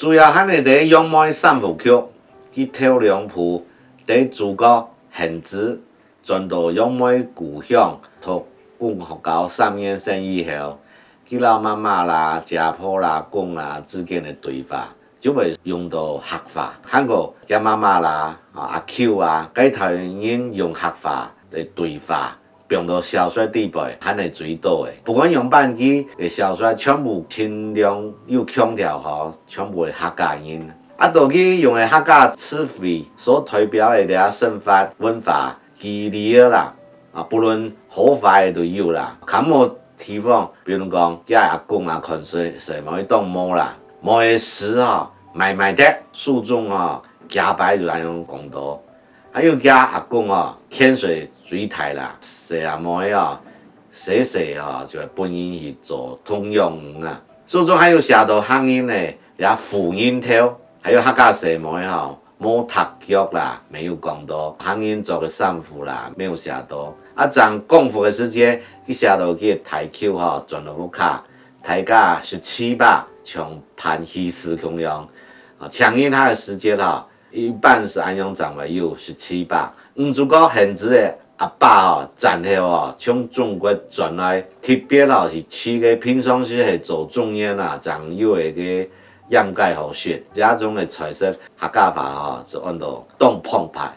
主要喊你第杨梅三部曲，去跳梁铺，第主角恒子转到杨梅故乡，读共学校3年生以后，佢老妈妈啦、家婆啦、公啦之间的对话，就会用到客话。韩国家妈妈啦、阿 Q 啊，该台湾人用客话的对话。变到小说地步，还会追到的。不管用版机的小说，全部轻量又强调吼，全部的客家音。倒去用的客家词汇所代表的俩生法、文化、记忆啦，不论好坏都有啦。看某地方，比如讲，家阿公看谁某一栋猫啦，某的诗买的，书中加白就那种讲到。还有家阿公天水水台啦，谁啊妹谁就本音去做通用啊。书中还有写到汉音呢，也辅音头，还有客家谁妹冇读剧啦，没有讲到汉音做个散符啦，没有写到。讲功夫的时间，去写到去台球转到个卡，台价17把，从盘西时空用强硬它的时间一半是安阳掌为有17把，主角恒子的阿爸战后从中国转来，特别是去个平常时是做中央掌有的个掩盖学，这种的彩色客家话就按照东澎派。